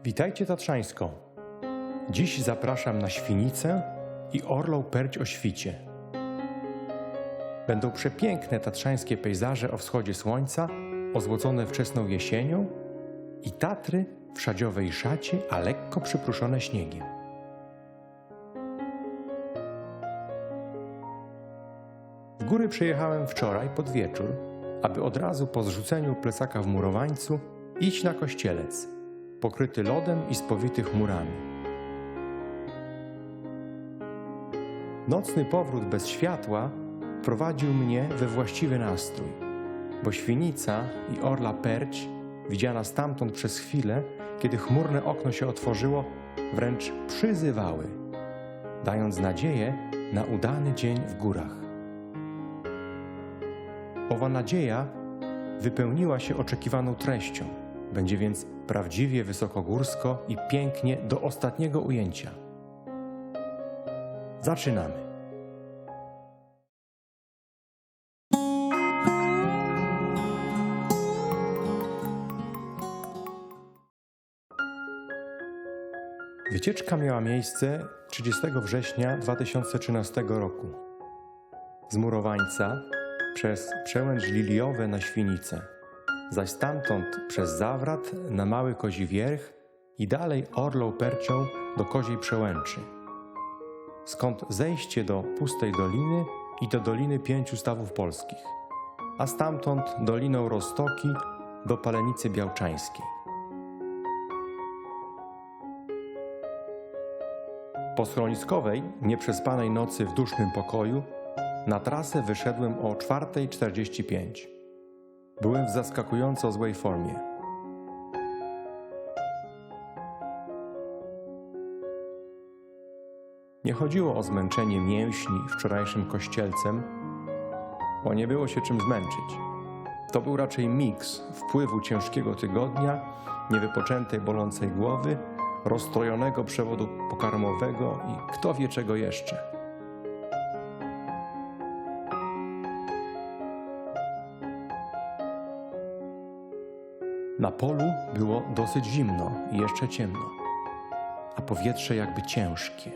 Witajcie Tatrzańsko. Dziś zapraszam na Świnicę i Orlą Perć o świcie. Będą przepiękne tatrzańskie pejzaże o wschodzie słońca, ozłocone wczesną jesienią i Tatry w szadziowej szacie, a lekko przypruszone śniegiem. W góry przyjechałem wczoraj pod wieczór, aby od razu po zrzuceniu plecaka w murowańcu iść na Kościelec, pokryty lodem i spowity chmurami. Nocny powrót bez światła prowadził mnie we właściwy nastrój, bo Świnica i Orla Perć, widziana stamtąd przez chwilę, kiedy chmurne okno się otworzyło, wręcz przyzywały, dając nadzieję na udany dzień w górach. Owa nadzieja wypełniła się oczekiwaną treścią. Będzie więc prawdziwie wysokogórsko i pięknie do ostatniego ujęcia. Zaczynamy. Wycieczka miała miejsce 30 września 2013 roku. Z Murowańca przez Przełęcz Liliowe na Świnicę, zaś stamtąd przez Zawrat na Mały Kozi Wierch i dalej Orlą Percią do Koziej Przełęczy, skąd zejście do Pustej Doliny i do Doliny Pięciu Stawów Polskich, a stamtąd Doliną Roztoki do Palenicy Białczańskiej. Po schroniskowej, nieprzespanej nocy w dusznym pokoju na trasę wyszedłem o 4:45. Byłem w zaskakująco złej formie. Nie chodziło o zmęczenie mięśni wczorajszym Kościelcem, bo nie było się czym zmęczyć. To był raczej miks wpływu ciężkiego tygodnia, niewypoczętej bolącej głowy, rozstrojonego przewodu pokarmowego i kto wie czego jeszcze. Na polu było dosyć zimno i jeszcze ciemno, a powietrze jakby ciężkie.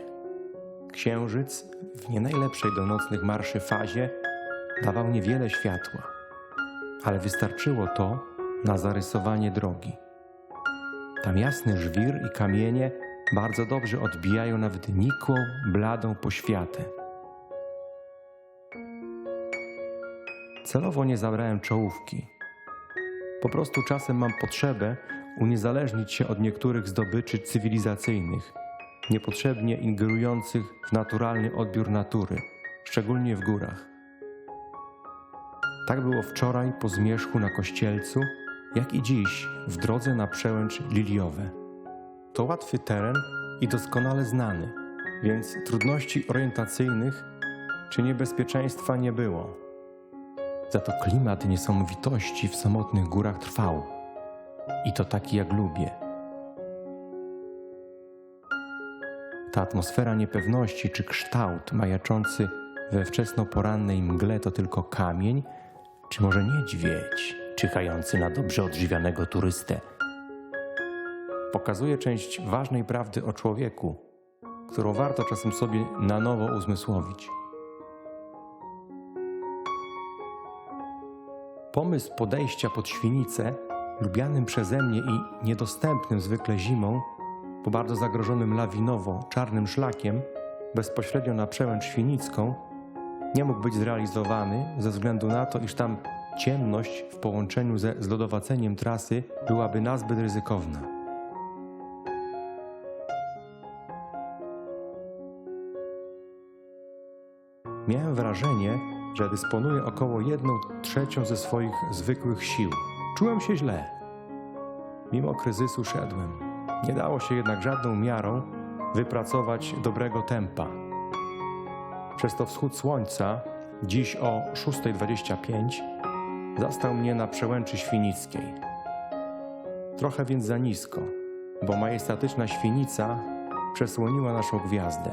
Księżyc w nie najlepszej do nocnych marszy fazie dawał niewiele światła, ale wystarczyło to na zarysowanie drogi. Tam jasny żwir i kamienie bardzo dobrze odbijają nawet nikłą, bladą poświatę. Celowo nie zabrałem czołówki. Po prostu czasem mam potrzebę uniezależnić się od niektórych zdobyczy cywilizacyjnych, niepotrzebnie ingerujących w naturalny odbiór natury, szczególnie w górach. Tak było wczoraj po zmierzchu na Kościelcu, jak i dziś w drodze na Przełęcz Liliowe. To łatwy teren i doskonale znany, więc trudności orientacyjnych czy niebezpieczeństwa nie było. Za to klimat niesamowitości w samotnych górach trwał. I to taki jak lubię. Ta atmosfera niepewności czy kształt majaczący we wczesnoporannej mgle to tylko kamień, czy może niedźwiedź czyhający na dobrze odżywianego turystę. Pokazuje część ważnej prawdy o człowieku, którą warto czasem sobie na nowo uzmysłowić. Pomysł podejścia pod Świnicę, lubianym przeze mnie i niedostępnym zwykle zimą, po bardzo zagrożonym lawinowo czarnym szlakiem, bezpośrednio na Przełęcz Świnicką, nie mógł być zrealizowany ze względu na to, iż tam ciemność w połączeniu ze zlodowaceniem trasy byłaby nazbyt ryzykowna. Miałem wrażenie, że dysponuję około 1/3 ze swoich zwykłych sił. Czułem się źle. Mimo kryzysu szedłem. Nie dało się jednak żadną miarą wypracować dobrego tempa. Przez to wschód słońca, dziś o 6:25, zastał mnie na Przełęczy Świnickiej. Trochę więc za nisko, bo majestatyczna Świnica przesłoniła naszą gwiazdę.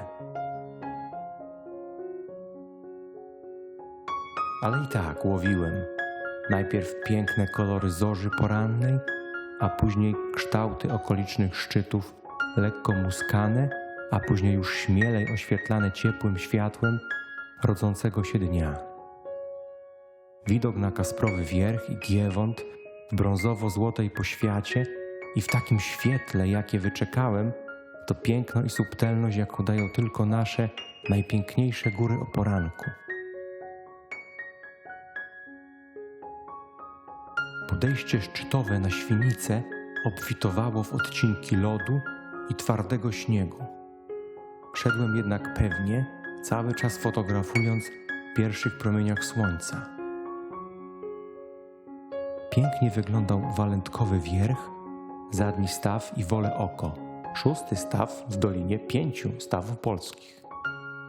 Ale i tak łowiłem najpierw piękne kolory zorzy porannej, a później kształty okolicznych szczytów, lekko muskane, a później już śmielej oświetlane ciepłym światłem rodzącego się dnia. Widok na Kasprowy Wierch i Giewont w brązowo-złotej poświacie i w takim świetle, jakie wyczekałem, to piękno i subtelność, jaką dają tylko nasze najpiękniejsze góry o poranku. Podejście szczytowe na Świnicę obfitowało w odcinki lodu i twardego śniegu. Szedłem jednak pewnie, cały czas fotografując w pierwszych promieniach słońca. Pięknie wyglądał walentkowy wierch, zadni staw i Wole oko, 6. staw w dolinie 5 stawów polskich.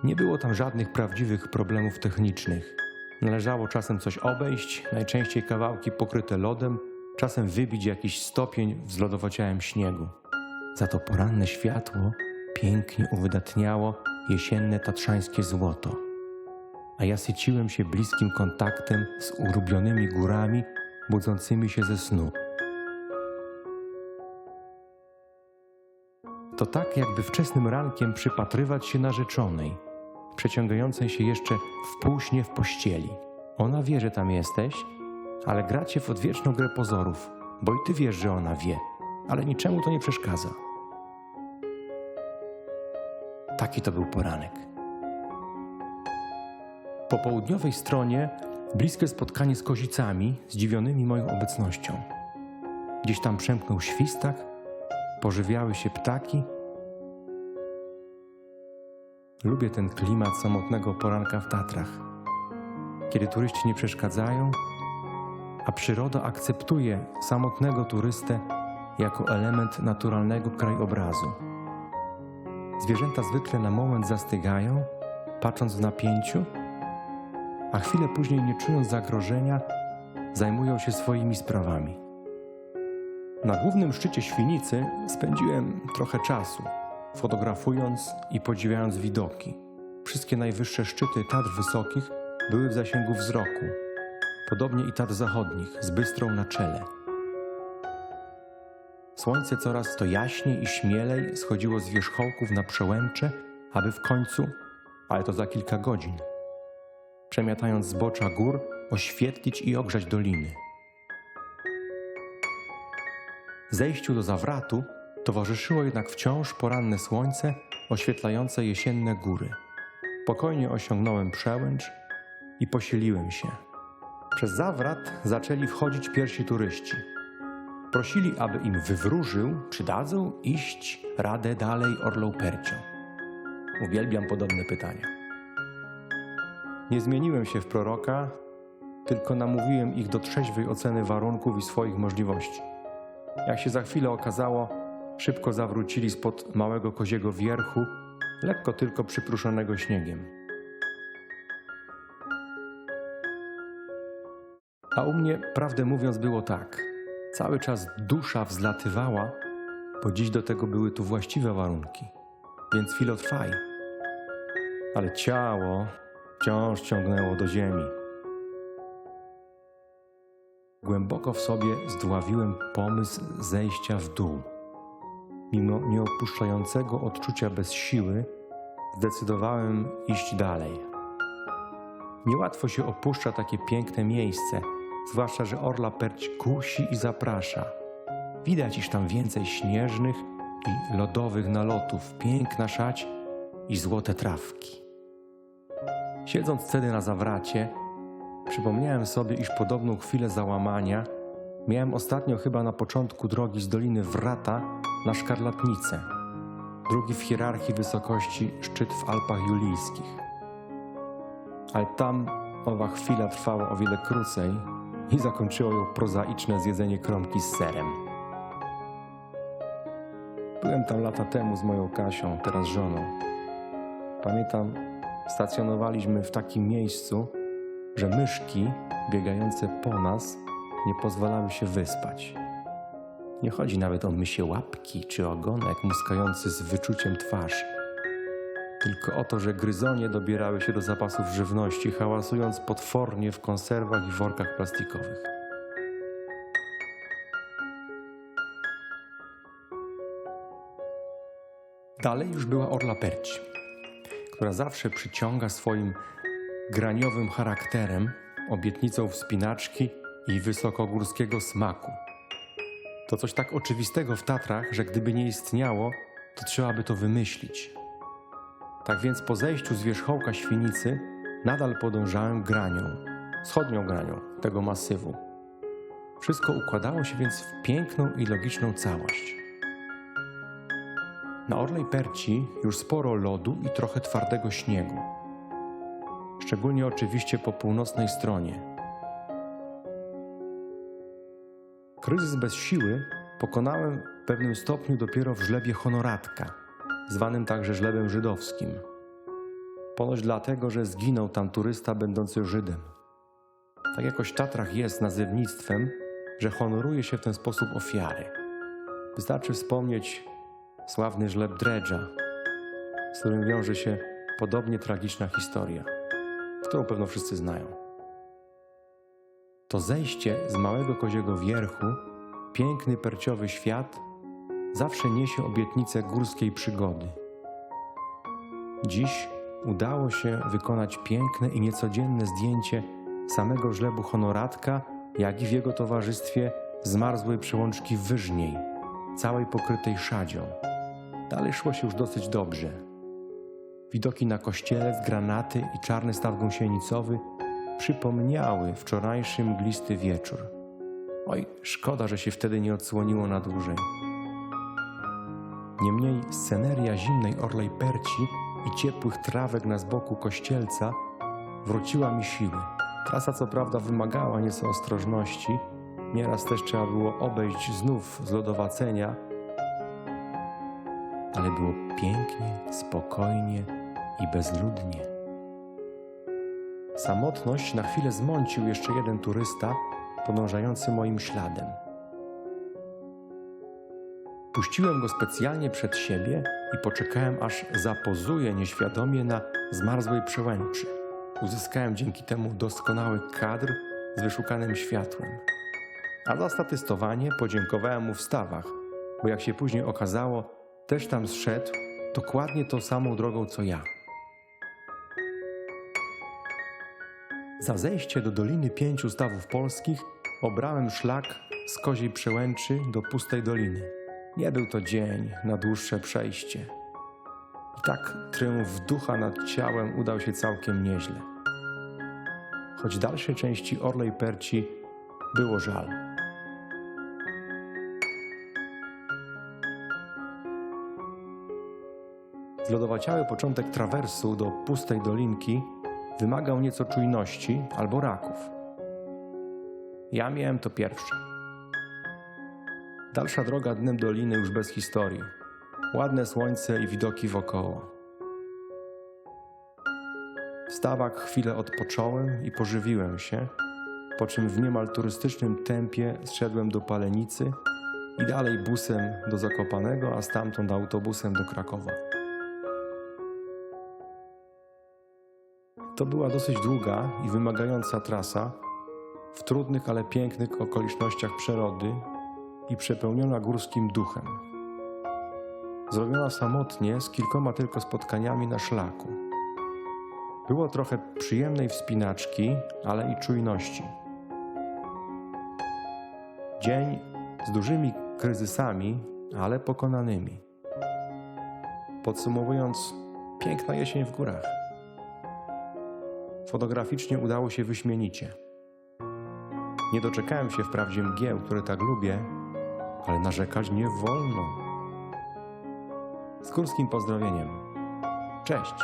Nie było tam żadnych prawdziwych problemów technicznych. Należało czasem coś obejść, najczęściej kawałki pokryte lodem, czasem wybić jakiś stopień w zlodowociałym śniegu. Za to poranne światło pięknie uwydatniało jesienne tatrzańskie złoto, a ja syciłem się bliskim kontaktem z urubionymi górami budzącymi się ze snu. To tak, jakby wczesnym rankiem przypatrywać się narzeczonej, przeciągającej się jeszcze w półśnie w pościeli. Ona wie, że tam jesteś, ale gracie w odwieczną grę pozorów, bo i ty wiesz, że ona wie, ale niczemu to nie przeszkadza. Taki to był poranek. Po południowej stronie bliskie spotkanie z kozicami, zdziwionymi moją obecnością. Gdzieś tam przemknął świstak, pożywiały się ptaki. Lubię ten klimat samotnego poranka w Tatrach, kiedy turyści nie przeszkadzają, a przyroda akceptuje samotnego turystę jako element naturalnego krajobrazu. Zwierzęta zwykle na moment zastygają, patrząc w napięciu, a chwilę później, nie czując zagrożenia, zajmują się swoimi sprawami. Na głównym szczycie Świnicy spędziłem trochę czasu, fotografując i podziwiając widoki. Wszystkie najwyższe szczyty Tatr Wysokich były w zasięgu wzroku, podobnie i Tatr Zachodnich, z Bystrą na czele. Słońce coraz to jaśniej i śmielej schodziło z wierzchołków na przełęcze, aby w końcu, ale to za kilka godzin, przemiatając zbocza gór, oświetlić i ogrzać doliny. Zejściu do zawratu towarzyszyło jednak wciąż poranne słońce oświetlające jesienne góry. Spokojnie osiągnąłem przełęcz i posiliłem się. Przez zawrat zaczęli wchodzić pierwsi turyści. Prosili, aby im wywróżył, czy dadzą iść radę dalej Orlą Percią. Uwielbiam podobne pytania. Nie zmieniłem się w proroka, tylko namówiłem ich do trzeźwej oceny warunków i swoich możliwości. Jak się za chwilę okazało, szybko zawrócili spod małego koziego wierchu, lekko tylko przypruszonego śniegiem. A u mnie, prawdę mówiąc, było tak. Cały czas dusza wzlatywała, bo dziś do tego były tu właściwe warunki, więc chwilę trwaj. Ale ciało wciąż ciągnęło do ziemi. Głęboko w sobie zdławiłem pomysł zejścia w dół. Mimo nieopuszczającego odczucia bez siły, zdecydowałem iść dalej. Niełatwo się opuszcza takie piękne miejsce, zwłaszcza, że Orla Perć kusi i zaprasza. Widać, iż tam więcej śnieżnych i lodowych nalotów, piękna szać i złote trawki. Siedząc wtedy na zawracie, przypomniałem sobie, iż podobną chwilę załamania miałem ostatnio chyba na początku drogi z Doliny Wrata na Szkarlatnicę, drugi w hierarchii wysokości szczyt w Alpach Julijskich. Ale tam owa chwila trwała o wiele krócej i zakończyło ją prozaiczne zjedzenie kromki z serem. Byłem tam lata temu z moją Kasią, teraz żoną. Pamiętam, stacjonowaliśmy w takim miejscu, że myszki biegające po nas nie pozwalały się wyspać. Nie chodzi nawet o mysie łapki czy ogonek muskający z wyczuciem twarz, tylko o to, że gryzonie dobierały się do zapasów żywności, hałasując potwornie w konserwach i workach plastikowych. Dalej już była Orla Perci, która zawsze przyciąga swoim graniowym charakterem, obietnicą wspinaczki i wysokogórskiego smaku. To coś tak oczywistego w Tatrach, że gdyby nie istniało, to trzeba by to wymyślić. Tak więc po zejściu z wierzchołka Świnicy nadal podążałem granią, wschodnią granią tego masywu. Wszystko układało się więc w piękną i logiczną całość. Na Orlej Perci już sporo lodu i trochę twardego śniegu. Szczególnie oczywiście po północnej stronie. Kryzys bez siły pokonałem w pewnym stopniu dopiero w żlebie Honoratka, zwanym także żlebem żydowskim. Ponoć dlatego, że zginął tam turysta będący Żydem. Tak jakoś w Tatrach jest nazewnictwem, że honoruje się w ten sposób ofiary. Wystarczy wspomnieć sławny żleb Dredża, z którym wiąże się podobnie tragiczna historia, którą pewno wszyscy znają. To zejście z Małego Koziego Wierchu, piękny perciowy świat, zawsze niesie obietnicę górskiej przygody. Dziś udało się wykonać piękne i niecodzienne zdjęcie samego żlebu Honoratka, jak i w jego towarzystwie zmarzłej przełączki Wyżniej, całej pokrytej szadzią. Dalej szło się już dosyć dobrze. Widoki na Kościelec, Granaty i czarny staw gąsienicowy przypomniały wczorajszy mglisty wieczór. Oj, szkoda, że się wtedy nie odsłoniło na dłużej. Niemniej sceneria zimnej Orlej Perci i ciepłych trawek na zboku Kościelca wróciła mi siły. Trasa co prawda wymagała nieco ostrożności, nieraz też trzeba było obejść znów z lodowacenia, ale było pięknie, spokojnie i bezludnie. Samotność na chwilę zmącił jeszcze jeden turysta podążający moim śladem. Puściłem go specjalnie przed siebie i poczekałem, aż zapozuje nieświadomie na zmarzłej przełęczy. Uzyskałem dzięki temu doskonały kadr z wyszukanym światłem. A za statystowanie podziękowałem mu w stawach, bo jak się później okazało, też tam zszedł dokładnie tą samą drogą co ja. Za zejście do Doliny Pięciu Stawów Polskich obrałem szlak z Koziej Przełęczy do Pustej Doliny. Nie był to dzień na dłuższe przejście. I tak tryumf ducha nad ciałem udał się całkiem nieźle. Choć dalszej części Orlej Perci było żal. Zlodowaciały początek trawersu do Pustej Dolinki wymagał nieco czujności albo raków. Ja miałem to pierwsze. Dalsza droga dnem doliny już bez historii. Ładne słońce i widoki wokoło. W stawach chwilę odpocząłem i pożywiłem się, po czym w niemal turystycznym tempie zszedłem do Palenicy i dalej busem do Zakopanego, a stamtąd autobusem do Krakowa. To była dosyć długa i wymagająca trasa, w trudnych, ale pięknych okolicznościach przyrody i przepełniona górskim duchem. Zrobiona samotnie, z kilkoma tylko spotkaniami na szlaku. Było trochę przyjemnej wspinaczki, ale i czujności. Dzień z dużymi kryzysami, ale pokonanymi. Podsumowując, piękna jesień w górach. Fotograficznie udało się wyśmienicie. Nie doczekałem się wprawdzie mgieł, które tak lubię, ale narzekać nie wolno. Z górskim pozdrowieniem. Cześć!